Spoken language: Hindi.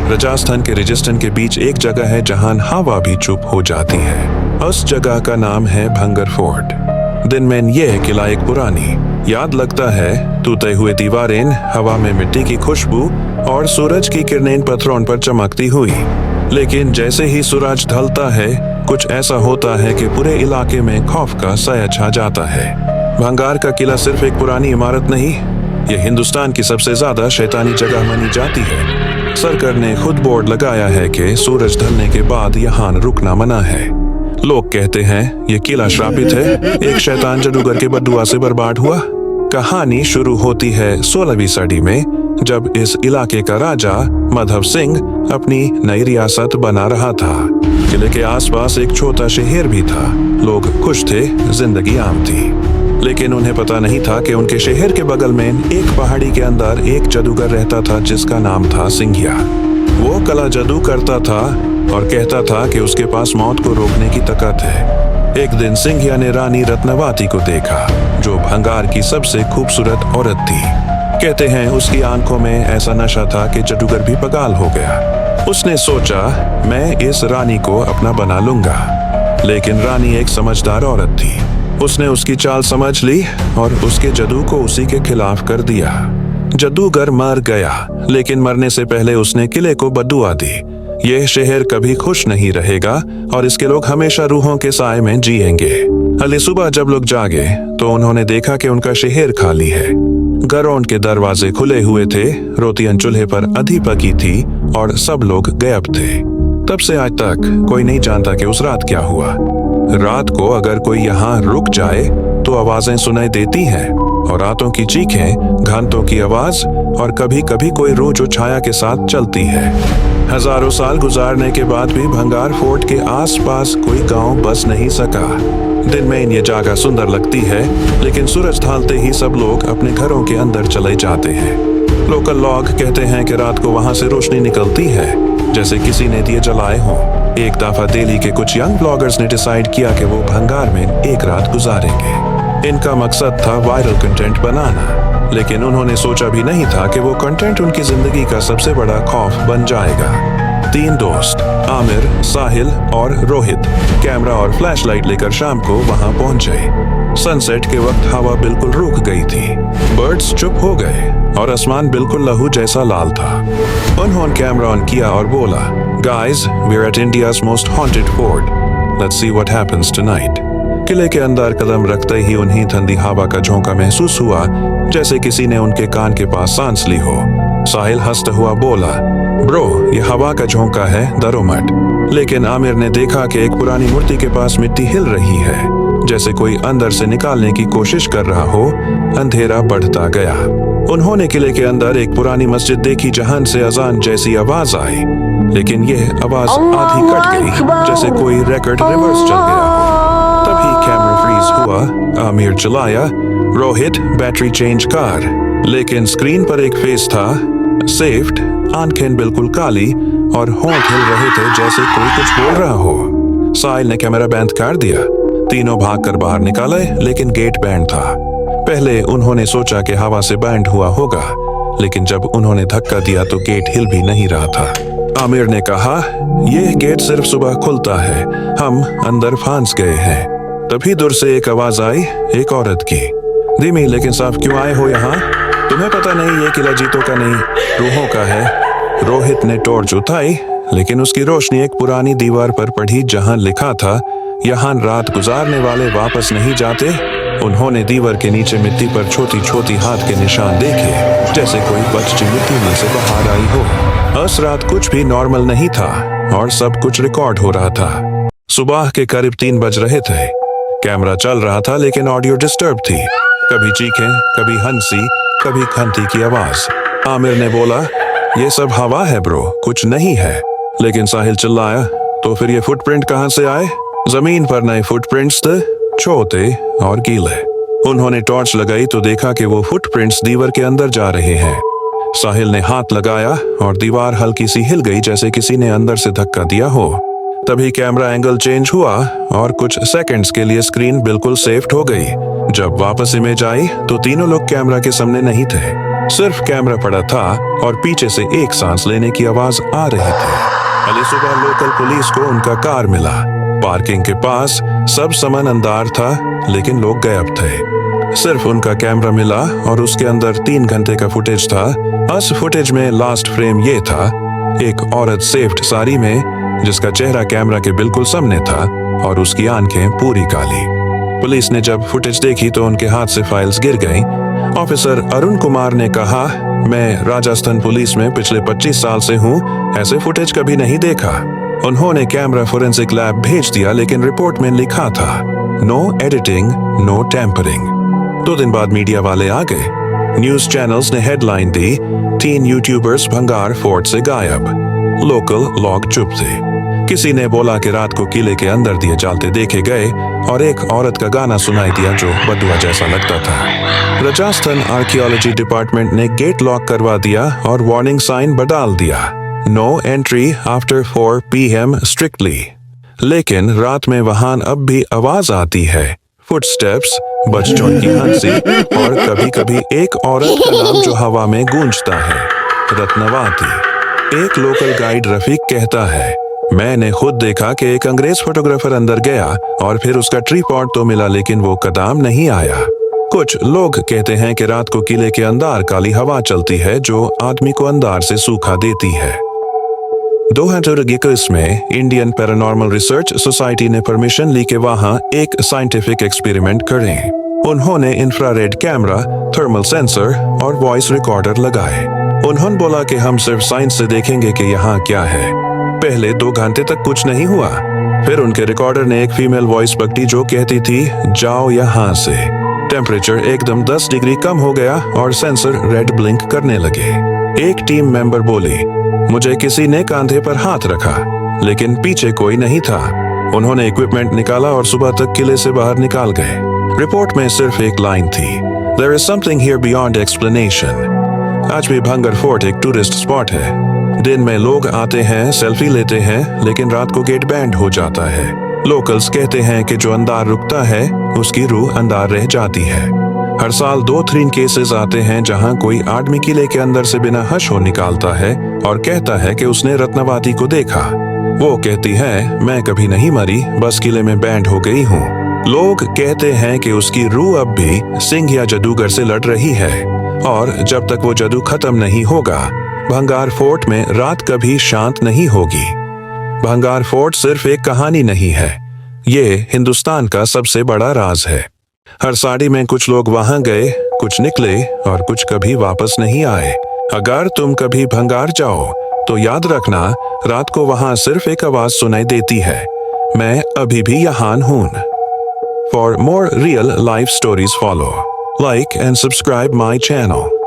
राजस्थान के रेगिस्तान के बीच एक जगह है जहां हवा भी चुप हो जाती है। उस जगह का नाम है भंगर फोर्ट। दिन में यह किला एक पुरानी याद लगता है। टूटे हुए दीवारें, हवा में मिट्टी की खुशबू और सूरज की किरणें पत्थरों पर चमकती हुई। लेकिन जैसे ही सूरज ढलता है, कुछ ऐसा होता है कि पूरे इलाके में खौफ का साया छा जाता है। भंगार का किला सिर्फ एक पुरानी इमारत नहीं, यह हिंदुस्तान की सबसे ज्यादा शैतानी जगह मानी जाती है। सरकार ने खुद बोर्ड लगाया है कि सूरज ढलने के बाद यहाँ रुकना मना है। लोग कहते हैं ये किला श्रापित है, एक शैतान जादूगर के बददुआ से बर्बाद हुआ। कहानी शुरू होती है 16वीं सदी में, जब इस इलाके का राजा माधव सिंह अपनी नई रियासत बना रहा था। किले के आसपास एक छोटा शहर भी था। लोग खुश थे, जिंदगी आम थी। लेकिन उन्हें पता नहीं था कि उनके शहर के बगल में एक पहाड़ी के अंदर एक जादूगर रहता था जिसका नाम था सिंघिया। वो कला जादू करता था और कहता था कि उसके पास मौत को रोकने की ताकत है। एक दिन सिंघिया ने रानी रत्नवती को देखा, जो भंगार की सबसे खूबसूरत औरत थी। कहते हैं उसकी आंखों में ऐसा नशा था कि जादूगर भी पागल हो गया। उसने सोचा, मैं इस रानी को अपना बना लूंगा। लेकिन रानी एक समझदार औरत थी। उसने उसकी चाल समझ ली और उसके जादू को उसी के खिलाफ कर दिया। जादूगर मर गया, लेकिन मरने से पहले उसने किले को बद्दुआ दी। यह शहर कभी खुश नहीं रहेगा और इसके लोग हमेशा रूहों के साए में जिएंगे। अगली सुबह जब लोग जागे तो उन्होंने देखा कि उनका शहर खाली है। घरों के दरवाजे खुले हुए थे, रोटियां चूल्हे पर आधी पकी थी और सब लोग गायब थे। तब से आज तक कोई नहीं जानता कि उस रात क्या हुआ। रात को अगर कोई यहाँ रुक जाए तो आवाजें सुनाई देती हैं, और रातों की चीखें, घंटों की आवाज और कभी कभी कोई रूह जो छाया के साथ चलती है। हजारों साल गुजारने के बाद भी भंगार फोर्ट के आसपास कोई गांव बस नहीं सका। दिन में ये जगह सुंदर लगती है, लेकिन सूरज ढलते ही सब लोग अपने घरों के अंदर चले जाते हैं। लोकल लोग कहते हैं कि रात को वहां से रोशनी निकलती है, जैसे किसी ने दिए जलाए हों। एक दफा दिल्ली के कुछ यंग ब्लॉगर्स ने डिसाइड किया कि वो भंगार में एक रात गुजारेंगे। इनका मकसद था वायरल कंटेंट बनाना, लेकिन उन्होंने सोचा भी नहीं था कि वो कंटेंट उनकी जिंदगी का सबसे बड़ा खौफ बन जाएगा। 3 दोस्त, आमिर, साहिल और रोहित, कैमरा और फ्लैशलाइट लेकर शाम को वहां पहुंचे। सनसेट के वक्त हवा बिल्कुल रुक गई थी, बर्ड्स चुप हो गए और आसमान बिल्कुल लहू जैसा लाल था। उन्होंने कैमरा ऑन किया और बोला, guys, we are at India's most haunted fort, let's see what happens tonight. किले के अंदर कदम रखते ही उन्हें ठंडी हवा का झोंका महसूस हुआ, जैसे किसी ने उनके कान के पास सांस ली हो। साहिल हंसता हुआ बोला, ब्रो, ये हवा का झोंका है, डरो मत। लेकिन आमिर ने देखा कि एक पुरानी मूर्ति के पास मिट्टी हिल रही है, जैसे कोई अंदर से निकालने की कोशिश कर रहा हो। अंधेरा बढ़ता गया। उन्होंने किले के अंदर एक पुरानी मस्जिद देखी जहां से अजान जैसी आवाज आई, लेकिन यह आवाज आधी कट गई, जैसे कोई रिकॉर्ड रिवर्स चल गया हो। तभी कैमरा फ्रीज हुआ। आमिर चलाया, रोहित बैटरी चेंज कर, लेकिन स्क्रीन पर एक फेस था, सेफ्ड, आंखें बिल्कुल काली और होंठ हिल रहे थे जैसे कोई कुछ बोल रहा हो। साहिल ने कैमरा बंद कर दिया। तीनों भागकर बाहर निकाले, लेकिन गेट बैंड था। पहले उन्होंने सोचा कि हवा से बैंड हुआ होगा, लेकिन जब उन्होंने धक्का दिया तो गेट हिल भी नहीं रहा था। आमिर ने कहा, यह गेट सिर्फ सुबह खुलता है, हम अंदर फंस गए हैं। तभी दूर से एक आवाज आई, एक औरत की, धीमी, लेकिन साफ, क्यों आए हो यहाँ? तुम्हें पता नहीं ये किला जीतों का नहीं, रूहों का है। रोहित ने टॉर्च उठाई, लेकिन उसकी रोशनी एक पुरानी दीवार पर पड़ी जहां लिखा था, यहाँ रात गुजारने वाले वापस नहीं जाते। उन्होंने दीवार के नीचे मिट्टी पर छोटी छोटी हाथ के निशान देखे, जैसे कोई बच्ची मिट्टी में से बाहर आई हो। उस रात कुछ भी नॉर्मल नहीं था और सब कुछ रिकॉर्ड हो रहा था। सुबह के करीब 3 बज रहे थे। कैमरा चल रहा था, लेकिन ऑडियो डिस्टर्ब थी। कभी चीखें, कभी हंसी, कभी घंटी की आवाज। आमिर ने बोला, ये सब हवा है ब्रो, कुछ नहीं है। लेकिन साहिल चिल्लाया, तो फिर ये फुटप्रिंट कहां से आए? जमीन पर नए फुटप्रिंट्स थे, छोटे और गीले। उन्होंने टॉर्च लगाई तो देखा कि वो फुटप्रिंट्स दीवार के अंदर जा रहे हैं। साहिल ने हाथ लगाया और दीवार हल्की सी हिल गई, जैसे किसी ने अंदर से धक्का दिया हो। तभी कैमरा एंगल चेंज हुआ और कुछ सेकंड्स के लिए स्क्रीन बिल्कुल सेफ्ट हो गई। जब वापस इमेज आई तो तीनों लोग कैमरा के सामने नहीं थे। सिर्फ कैमरा पड़ा था और पीछे से एक सांस लेने की आवाज आ रही थी। अगली सुबह लोकल पुलिस को उनका कार मिला। पार्किंग के पास सब सामान अंदर था, लेकिन लोग गायब थे। सिर्फ उनका कैमरा मिला और उसके अंदर 3 घंटे का फुटेज था। उस फुटेज में लास्ट फ्रेम ये था, एक औरत सेफ्ट साड़ी में जिसका चेहरा कैमरा के बिल्कुल सामने था और उसकी आंखें पूरी काली। पुलिस ने जब फुटेज देखी तो उनके हाथ से फाइल्स गिर गईं। ऑफिसर अरुण कुमार ने कहा, मैं राजस्थान पुलिस में पिछले 25 साल से हूँ, ऐसे फुटेज कभी नहीं देखा। उन्होंने कैमरा फोरेंसिक लैब भेज दिया, लेकिन रिपोर्ट में लिखा था नो एडिटिंग, नो टैंपरिंग। 2 दिन बाद मीडिया वाले आ गए। न्यूज चैनल्स ने हेडलाइन दी, 3 यूट्यूबर्स भंगार फोर्ट से गायब। लोकल लोग चुप थे। किसी ने बोला कि रात को किले के अंदर दिए जलते देखे गए और एक औरत का गाना सुनाई दिया जो बदुआ जैसा लगता था। राजस्थान आर्कियोलॉजी डिपार्टमेंट ने गेट लॉक करवा दिया और वार्निंग साइन डाल दिया, no entry after 4 PM strictly. लेकिन रात में वहां अब भी आवाज आती है, फुटस्टेप्स, बच्चों की हंसी और कभी-कभी एक औरत का नाम जो हवा में गूंजता है, रत्नवती। एक लोकल गाइड रफीक कहता है, मैंने खुद देखा कि एक अंग्रेज फोटोग्राफर अंदर गया और फिर उसका ट्रीपॉड तो मिला, लेकिन वो कदम नहीं आया। कुछ लोग कहते हैं कि रात को किले के अंदर काली हवा चलती है जो आदमी को अंदर से सूखा देती है। 2021 में इंडियन पैरानॉर्मल रिसर्च सोसाइटी ने परमिशन ली कि वहां एक साइंटिफिक एक्सपेरिमेंट करें। उन्होंने इंफ्रारेड कैमरा, थर्मल सेंसर और वॉइस रिकॉर्डर लगाए। उन्होंने बोला कि हम सिर्फ साइंस से देखेंगे कि यहाँ क्या है। पहले 2 घंटे तक कुछ नहीं हुआ। फिर उनके रिकॉर्डर ने एक फीमेल वॉइस पकड़ी जो कहती थी, जाओ यहाँ से। टेम्परेचर एकदम 10 डिग्री कम हो गया और सेंसर रेड ब्लिंक करने लगे। एक टीम मेंबर बोली, मुझे किसी ने कंधे पर हाथ रखा, लेकिन पीछे कोई नहीं था। उन्होंने इक्विपमेंट निकाला और सुबह तक किले से बाहर निकाल गए। रिपोर्ट में सिर्फ एक लाइन थी, There is something here beyond explanation। आज भी भंगर फोर्ट एक टूरिस्ट स्पॉट है। दिन में लोग आते हैं, सेल्फी लेते हैं, लेकिन रात को गेट बैंड हो जाता है। लोकल्स कहते हैं कि जो अंदर रुकता है उसकी रूह अंदर रह जाती है। हर साल 2-3 केसेस आते हैं जहां कोई आदमी किले के अंदर से बिना हश हो निकालता है और कहता है कि उसने रत्नवती को देखा। वो कहती है, मैं कभी नहीं मरी, बस किले में बैंड हो गई हूँ। लोग कहते हैं कि उसकी रूह अब भी सिंह या जादूगर से लड़ रही है और जब तक वो जादू खत्म नहीं होगा, भंगार फोर्ट में रात कभी शांत नहीं होगी। भंगार फोर्ट सिर्फ एक कहानी नहीं है, ये हिंदुस्तान का सबसे बड़ा राज है। हर साड़ी में कुछ लोग वहां गए, कुछ निकले और कुछ कभी वापस नहीं आए। अगर तुम कभी भंगार जाओ तो याद रखना, रात को वहां सिर्फ एक आवाज सुनाई देती है, मैं अभी भी यहाँ हूं। For more real life stories follow, like and subscribe my channel.